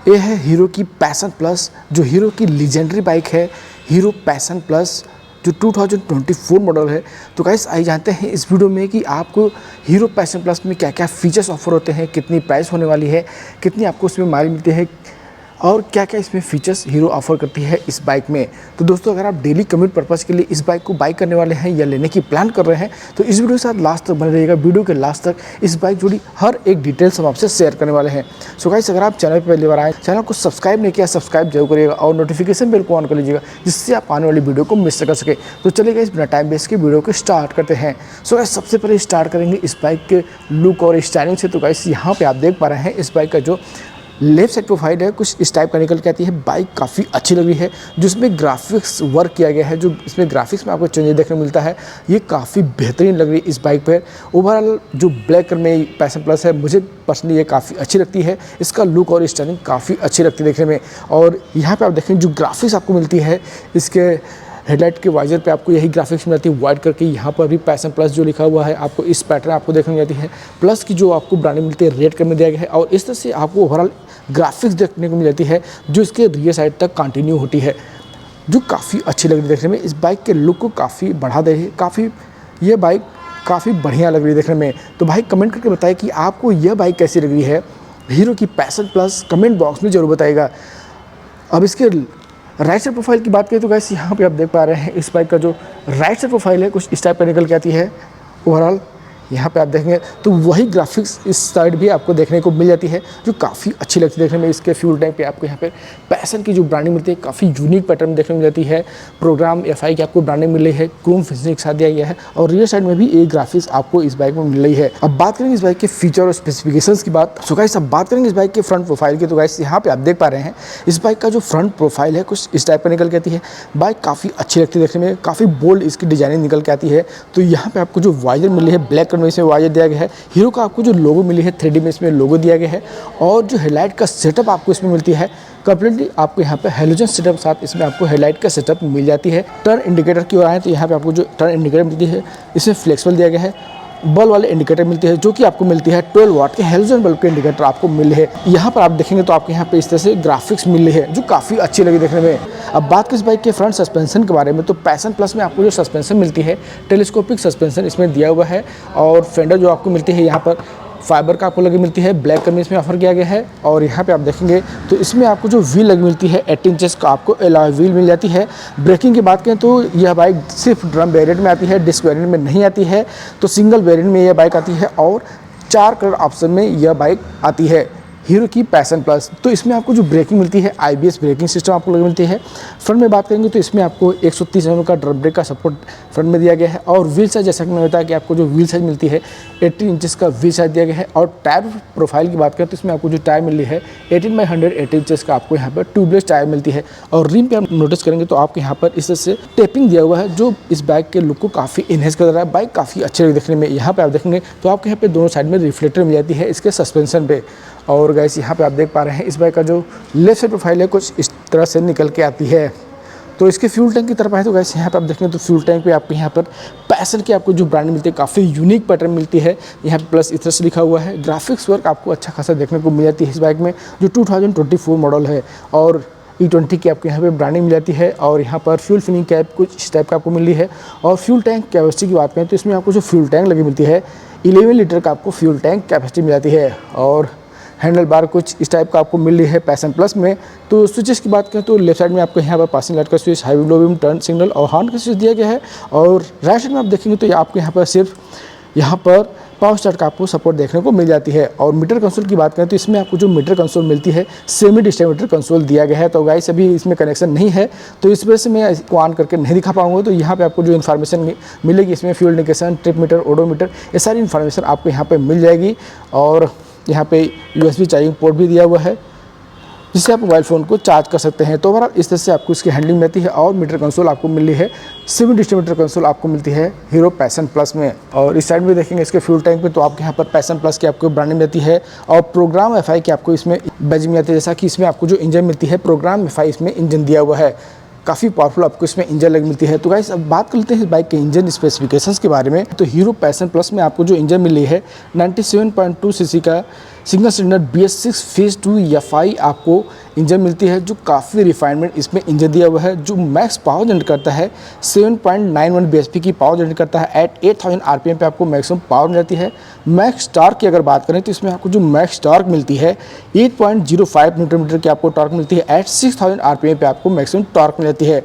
ये है हीरो की पैशन प्लस, जो हीरो की लीजेंडरी बाइक है, हीरो पैशन प्लस, जो 2024 मॉडल है। तो गाइस आइए जानते हैं इस वीडियो में कि आपको हीरो पैशन प्लस में क्या क्या फीचर्स ऑफर होते हैं, कितनी प्राइस होने वाली है, कितनी आपको इसमें माइलेज मिलती है और क्या क्या इसमें फीचर्स हीरो ऑफर करती है इस बाइक में। तो दोस्तों अगर आप डेली कम्यूट पर्पज़ के लिए इस बाइक को बाई करने वाले हैं या लेने की प्लान कर रहे हैं तो इस वीडियो के साथ लास्ट तक बने रहिएगा। वीडियो के लास्ट तक इस बाइक जुड़ी हर एक डिटेल्स हम आपसे शेयर करने वाले हैं। सो गाइस अगर आप चैनल पर पहली बार आए, चैनल को सब्सक्राइब नहीं किया सब्सक्राइब जरूर करिएगा और नोटिफिकेशन बेल को ऑन कर लीजिएगा जिससे आप आने वाली वीडियो को मिस कर सके। तो चलिए गाइस बिना टाइम वेस्ट के वीडियो को स्टार्ट करते हैं। सो गाइस सबसे पहले स्टार्ट करेंगे इस बाइक के लुक और स्टाइलिंग से। तो गाइस यहाँ पे आप देख पा रहे हैं इस बाइक का जो लेफ्ट साइड प्रोफाइल है कुछ इस टाइप का निकल के आती है। बाइक काफ़ी अच्छी लग रही है, जिसमें ग्राफिक्स वर्क किया गया है, जो इसमें ग्राफिक्स में आपको चेंजेस देखने को मिलता है, ये काफ़ी बेहतरीन लग रही है इस बाइक पर। ओवरऑल जो ब्लैक कलर में पैशन प्लस है मुझे पर्सनली ये काफ़ी अच्छी लगती है। इसका लुक और स्टाइलिंग काफ़ी अच्छी लगती है देखने में। और यहाँ पर आप देखें जो ग्राफिक्स आपको मिलती है, इसके हेडलाइट के वाइजर पे आपको यही ग्राफिक्स मिलती है वाइट करके। यहाँ पर भी पैशन प्लस जो लिखा हुआ है आपको इस पैटर्न आपको देखने को मिलती है। प्लस की जो आपको ब्रांडिंग मिलती है रेड कलर में दिया गया है और इस तरह से आपको ओवरऑल ग्राफिक्स देखने को मिल जाती है जो इसके रियर साइड तक कंटिन्यू होती है, जो काफ़ी अच्छी लग रही है देखने में। इस बाइक के लुक को काफ़ी बढ़ा दे रही है, काफ़ी ये बाइक काफ़ी बढ़िया लग रही है देखने में। तो भाई कमेंट करके बताएं कि आपको यह बाइक कैसी लग रही है हीरो की पैशन प्लस, कमेंट बॉक्स में जरूर बताइएगा। अब इसके राइट साइड प्रोफाइल की बात करें तो गाइस यहाँ पे आप देख पा रहे हैं इस बाइक का जो राइट साइड प्रोफाइल है कुछ इस टाइप का निकल के आती है। ओवरऑल यहाँ पे आप देखेंगे तो वही ग्राफिक्स इस साइड भी आपको देखने को मिल जाती है जो काफ़ी अच्छी लगती है देखने में। इसके फ्यूल टैंक पे आपको यहाँ पे पैशन की जो ब्रांडिंग मिलती है काफ़ी यूनिक पैटर्न में देखने को मिल जाती है। प्रोग्राम एफआई की आपको ब्रांडिंग मिल रही है, क्रोम फिनिशिंग के साथ दिया गया है और रियर साइड में भी एक ग्राफिक्स आपको इस बाइक में मिल रही है। अब बात करेंगे इस बाइक के फीचर और स्पेसिफिकेशंस की बात। सो गाइस अब बात करेंगे इस बाइक के फ्रंट प्रोफाइल की। तो गाइस यहाँ पे आप देख पा रहे हैं इस बाइक का जो फ्रंट प्रोफाइल है कुछ इस टाइप का निकल के आती है। बाइक काफ़ी अच्छी लगती है देखने में, काफ़ी बोल्ड इसकी डिजाइनिंग निकल के आती है। तो यहाँ पे आपको जो वाइजर मिली है ब्लैक कलर में इसमें वाइजर दिया गया है। हीरो का आपको जो लोगो मिली है 3D में इसमें लोगो दिया गया है और जो हेडलाइट का सेटअप आपको इसमें मिलती है कंप्लीटली आपको यहाँ पे हेलोजन सेटअप साथ इसमें आपको हेडलाइट का सेटअप मिल जाती है। टर्न इंडिकेटर की ओर आए तो यहाँ पे आपको जो टर्न इंडिकेटर मिलती है इसमें फ्लेक्सिबल दिया गया है। बल्ब वाले इंडिकेटर मिलती है जो कि आपको मिलती है 12 वाट के हेलोजन बल्ब के इंडिकेटर आपको मिले है। यहाँ पर आप देखेंगे तो आपको यहाँ पे इस तरह से ग्राफिक्स मिल रही है जो काफ़ी अच्छी लगी देखने में। अब बात करें इस बाइक के फ्रंट सस्पेंशन के बारे में तो पैशन प्लस में आपको जो सस्पेंशन मिलती है टेलीस्कोपिक सस्पेंशन इसमें दिया हुआ है और फेंडर जो आपको मिलती है यहाँ पर फाइबर का आपको लगी मिलती है, ब्लैक कलर में इसमें ऑफर किया गया है। और यहाँ पे आप देखेंगे तो इसमें आपको जो व्हील लगी मिलती है 18 इंचेस का आपको एलॉय व्हील मिल जाती है। ब्रेकिंग की बात करें तो यह बाइक सिर्फ ड्रम वेरिएंट में आती है, डिस्क वेरिएंट में नहीं आती है। तो सिंगल वेरिएंट में यह बाइक आती है और 4 कलर ऑप्शन में यह बाइक आती है हीरो की पैशन प्लस। तो इसमें आपको जो ब्रेकिंग मिलती है IBS ब्रेकिंग सिस्टम आपको लगी मिलती है। फ्रंट में बात करेंगे तो इसमें आपको 130 mm का ड्रम ब्रेक का सपोर्ट फ्रंट में दिया गया है और व्हील साइज जैसा कि मैंने बताया कि आपको जो व्हील साइज मिलती है 18 इंचेस का व्हील साइज दिया गया है। और टायर प्रोफाइल की बात करें तो इसमें आपको जो टायर मिल रही है 18/100 18 इंचेस का आपको यहाँ पर ट्यूबलेस टायर मिलती है। और रिम पे आप नोटिस करेंगे तो आपको यहाँ पर इस तरह से टेपिंग दिया हुआ है जो इस बाइक के लुक को काफ़ी इनहेंस कर रहा है। बाइक काफ़ी अच्छी लगी देखने में। यहाँ पर आप देखेंगे तो आपको यहाँ पे दोनों साइड में रिफ्लेक्टर मिल जाती है इसके सस्पेंशन पे। और गाइस यहाँ पे आप देख पा रहे हैं इस बाइक का जो लेफ्ट साइड प्रोफाइल है कुछ इस तरह से निकल के आती है। तो इसके फ्यूल टैंक की तरफ आए तो गाइस यहाँ पे आप देखेंगे तो फ्यूल टैंक पे आपको यहाँ पर पैशन की आपको जो ब्रांड मिलती है काफ़ी यूनिक पैटर्न मिलती है। यहाँ पे प्लस इस तरह से लिखा हुआ है। ग्राफिक्स वर्क आपको अच्छा खासा देखने को मिल जाती है इस बाइक में जो 2024 मॉडल है। और E20 की आपको यहाँ पे ब्रांडिंग मिल जाती है। और यहाँ पर फ्यूल फिलिंग कैप कुछ इस टाइप का आपको मिल रही है। और फ्यूल टैंक कैपेसिटी की बात करें तो इसमें आपको जो फ्यूल टैंक लगी मिलती है 11 लीटर का आपको फ्यूल टैंक कैपेसिटी मिल जाती है। और हैंडल बार कुछ इस टाइप का आपको मिल रही है पैशन प्लस में। तो स्विचेस की बात करें तो लेफ्ट साइड में आपको यहाँ पर पासिंग लाइट का switch, high low beam, turn signal और हॉर्न का स्विच दिया गया है। और राइट साइड में आप देखेंगे तो आपको यहाँ पर सिर्फ यहाँ पर पावर स्टार्ट का आपको सपोर्ट देखने को मिल जाती है। और मीटर कंसोल की बात करें तो इसमें आपको जो मीटर कंसोल मिलती है सेमी डिजिटल मीटर कंसोल दिया गया है। तो गाइस अभी इसमें कनेक्शन नहीं है तो इस वजह से मैं इसको ऑन करके नहीं दिखा पाऊंगा। तो यहाँ पे आपको जो इन्फॉर्मेशन मिलेगी इसमें fuel indication, trip meter, odometer, ये सारी इन्फॉर्मेशन आपको यहाँ पे मिल जाएगी। और यहाँ पे USB चार्जिंग पोर्ट भी दिया हुआ है जिससे आप मोबाइल फ़ोन को चार्ज कर सकते हैं। तो ओवरऑल इस तरह से आपको इसकी हैंडलिंग मिलती है। और मीटर कंसोल आपको मिल रही है सेमी डिजिटल मीटर कंसोल आपको मिलती है हीरो पैशन प्लस में। और इस साइड में देखेंगे इसके फ्यूल टैंक पे तो आपके यहाँ पर पैशन प्लस की आपको ब्रांडिंग मिलती है और प्रोग्राम FI की आपको इसमें बैज मिल जाती है। जैसा कि इसमें आपको जो इंजन मिलती है प्रोग्राम FI इसमें इंजन दिया हुआ है, काफ़ी पावरफुल आपको इसमें इंजन लग मिलती है। तो गाइस अब बात कर लेते हैं इस बाइक के इंजन स्पेसिफिकेशंस के बारे में। तो हीरो पैशन प्लस में आपको जो इंजन मिली है 97.2 सीसी का single cylinder BS6 phase 2 FI आपको इंजन मिलती है, जो काफ़ी रिफाइनमेंट इसमें इंजन दिया हुआ है, जो मैक्स पावर जनरेट करता है 7.91 bhp की पावर जनरेट करता है। एट 8000 RPM पे आपको मैक्सिमम पावर मिलती है। मैक्स टॉर्क की अगर बात करें तो इसमें आपको जो मैक्स टॉर्क मिलती है 8.05 न्यूटन मीटर की आपको टॉर्क मिलती है। एट 6000 RPM पे आपको मैक्सिमम टॉर्क मिलती है।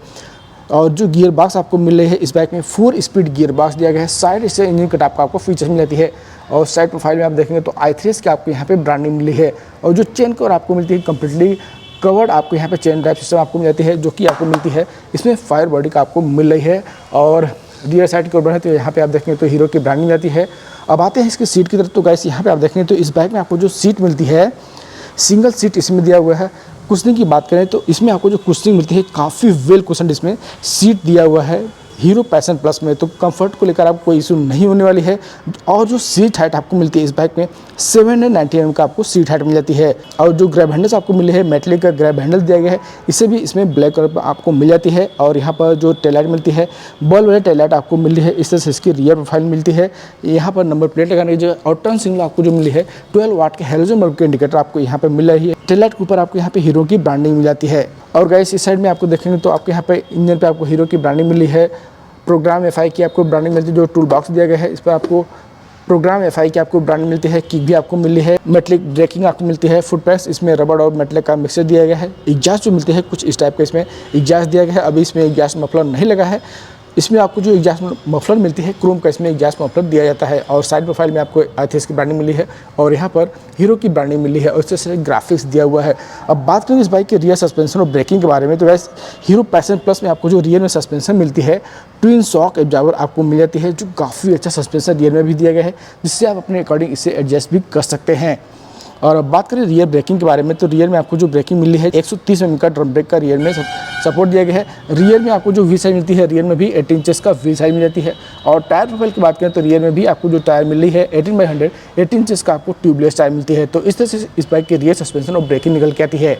और जो गियर बॉक्स आपको मिल रही है इस बाइक में 4 स्पीड गियर बॉक्स दिया गया है। साइड से इंजन कट आपको फीचर्स मिल जाती है। और साइड प्रोफाइल में आप देखेंगे तो i3s की आपको यहाँ पे ब्रांडिंग मिली है। और जो चेन कवर आपको मिलती है कम्प्लीटली कवर्ड आपको यहाँ पे चेन ड्राइव सिस्टम आपको मिल जाती है, जो कि आपको मिलती है इसमें फायर बॉडी का आपको मिल रही है। और रियर साइड की ओर है तो यहाँ पे आप देखेंगे तो हीरो की ब्रांडिंग मिल जाती है। अब आते हैं इसकी सीट की तरफ। तो गाइस यहाँ पे आप देखेंगे तो इस बाइक में आपको जो सीट मिलती है सिंगल सीट इसमें दिया हुआ है। कुशनिंग की बात करें तो इसमें आपको जो कुशनिंग मिलती है काफ़ी वेल कुशन इसमें सीट दिया हुआ है हीरो पैशन प्लस में, तो कंफर्ट को लेकर आपको कोई इशू नहीं होने वाली है। और जो सीट हाइट आपको मिलती है इस बाइक में 790 mm का आपको सीट हाइट मिल जाती है। और जो ग्रैब हैंडल्स आपको मिले हैं मेटलिक का ग्रैब हैंडल दिया गया है, इसे भी इसमें ब्लैक कलर पर आपको मिल जाती है। और यहाँ पर जो टेल लाइट मिलती है बल्ब वाले टेल लाइट आपको मिल रही है। इस तरह से इसकी रियर प्रोफाइल मिलती है। यहाँ पर नंबर प्लेट लगाने की जो और टर्न सिग्नल आपको जो मिली है 12 वाट के हेलोजन बल्ब के इंडिकेटर आपको यहाँ पर मिल रही है। टेल लाइट के ऊपर आपको यहाँ पे हीरो की ब्रांडिंग मिल जाती है। और गाइस इस साइड में आपको देखेंगे तो आपको यहाँ पे इंजन पे आपको हीरो की ब्रांडिंग मिली है। प्रोग्राम FI की आपको ब्रांडिंग मिलती है। जो टूल बॉक्स दिया गया है इस पर आपको प्रोग्राम FI की आपको ब्रांडिंग मिलती है। किक भी आपको मिली है। मेटलिक ब्रेकिंग आपको मिलती है। फुट पैड्स इसमें रबड़ और मेटलिक का मिक्सचर दिया गया है। एग्जास्ट जो मिलती है कुछ इस टाइप का इसमें एग्जास्ट दिया गया है। अभी इसमें एग्जास्ट मफलर नहीं लगा है। इसमें आपको जो एग्जास्ट मफलर मिलती है क्रोम का इसमें एग्जास्ट मफलर दिया जाता है। और साइड प्रोफाइल में आपको i3s की ब्रांडिंग मिली है और यहाँ पर हीरो की ब्रांडिंग मिली है और इससे से ग्राफिक्स दिया हुआ है। अब बात करें इस बाइक के रियर सस्पेंशन और ब्रेकिंग के बारे में, तो वैसे हीरो पैशन प्लस में आपको जो रियर में सस्पेंशन मिलती है ट्विन शॉक एब्जॉर्बर आपको मिल जाती है, जो काफ़ी अच्छा सस्पेंशन रियर में भी दिया गया है, जिससे आप अपने अकॉर्डिंग इसे एडजस्ट भी कर सकते हैं। और अब बात करें रियर ब्रेकिंग के बारे में, तो रियर में आपको जो ब्रेकिंग मिली है 130 mm का ड्रम ब्रेक का रियर में सपोर्ट दिया गया है। रियर में आपको जो व्हील साइज मिलती है रियर में भी 18 इंचेस का व्हील साइज मिल जाती है। और टायर प्रोफाइल की बात करें तो रियर में भी आपको जो टायर मिल रही है 18/100 18 इंचेस का आपको ट्यूबलेस टायर मिलती है। तो इस तरह से इस बाइक के रियर सस्पेंशन और ब्रेकिंग निकल के आती है।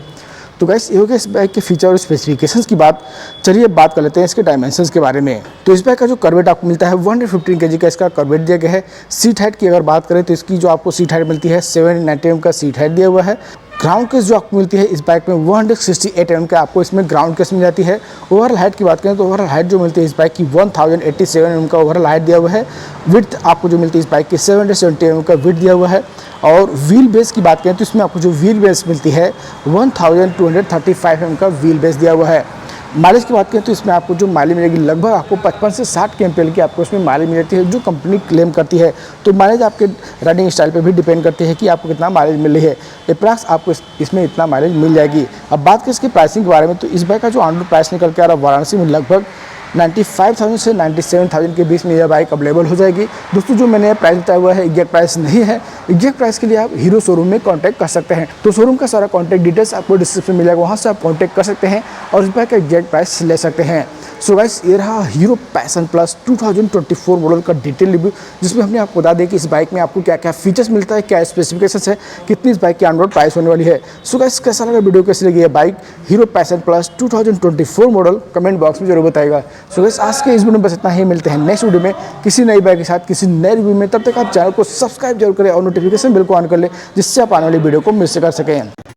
तो गाइस ये हो गया इस बाइक के फीचर और स्पेसिफिकेशंस की बात। चलिए बात कर लेते हैं इसके डायमेंशंस के बारे में। तो इस बाइक का जो कर्वेट आपको मिलता है 115 kg का इसका कर्वेट दिया गया है। सीट हाइट की अगर बात करें तो इसकी जो आपको सीट हाइट मिलती है 790 mm का सीट हाइट दिया हुआ है। ग्राउंड केस जो आपको मिलती है इस बाइक में 168 mm का आपको इसमें ग्राउंड केस मिल जाती है। ओवरऑल हाइट की बात करें तो ओवरऑल हाइट जो मिलती है इस बाइक की 1087 mm का ओवरऑल हाइट दिया हुआ है। विड्थ आपको जो मिलती है इस बाइक की 770 mm का विड्थ दिया हुआ है। और व्हील बेस की बात करें तो इसमें आपको जो व्हील बेस मिलती है 1235 mm का व्हील बेस दिया हुआ है। माइलेज की बात करें तो इसमें आपको जो माइलेज मिलेगी लगभग आपको 55 से 60 kmpl की आपको इसमें माइलेज मिल जाती है, जो कंपनी क्लेम करती है। तो माइलेज आपके राइडिंग स्टाइल पे भी डिपेंड करती है कि आपको कितना माइलेज मिल रही है। अप्रॉक्स आपको इसमें इतना माइलेज मिल जाएगी। अब बात करें इसकी प्राइसिंग के बारे में, तो इस बाइक का जो ऑन रोड प्राइस निकल के आ रहा है वाराणसी में लगभग 95,000 से 97,000 के बीच में यह बाइक अवेलेबल हो जाएगी। दोस्तों जो मैंने प्राइस बताया हुआ है एग्जैक्ट प्राइस नहीं है। एग्जैक्ट प्राइस के लिए आप हीरो शोरूम में कांटेक्ट कर सकते हैं। तो शोरूम का सारा कांटेक्ट डिटेल्स आपको डिस्क्रिप्शन में मिलेगा, वहाँ से आप कांटेक्ट कर सकते हैं और इस बाइक का एग्जैक्ट प्राइस ले सकते हैं। सो गाइस ये रहा हीरो पैशन प्लस 2024 मॉडल का डिटेल रिव्यू, जिसमें हमने आपको बता दें कि इस बाइक में आपको क्या क्या फीचर्स मिलता है, क्या स्पेसिफिकेशंस है, कितनी इस बाइक की ऑन रोड प्राइस होने वाली है। सो गाइस कैसा लगा वीडियो, कैसी लगी है bike hero passion plus 2024 model, comment box में जरूर बताएगा। सो गाइस आज के इस वीडियो में बस इतना ही, मिलते हैं नेक्स्ट वीडियो में किसी नई बाइक के साथ किसी नए रिव्यू में। तब तक आप चैनल को सब्सक्राइब जरूर करें और नोटिफिकेशन बिल को ऑन कर ले, जिससे आप आने वाली वीडियो को मिस कर सकें।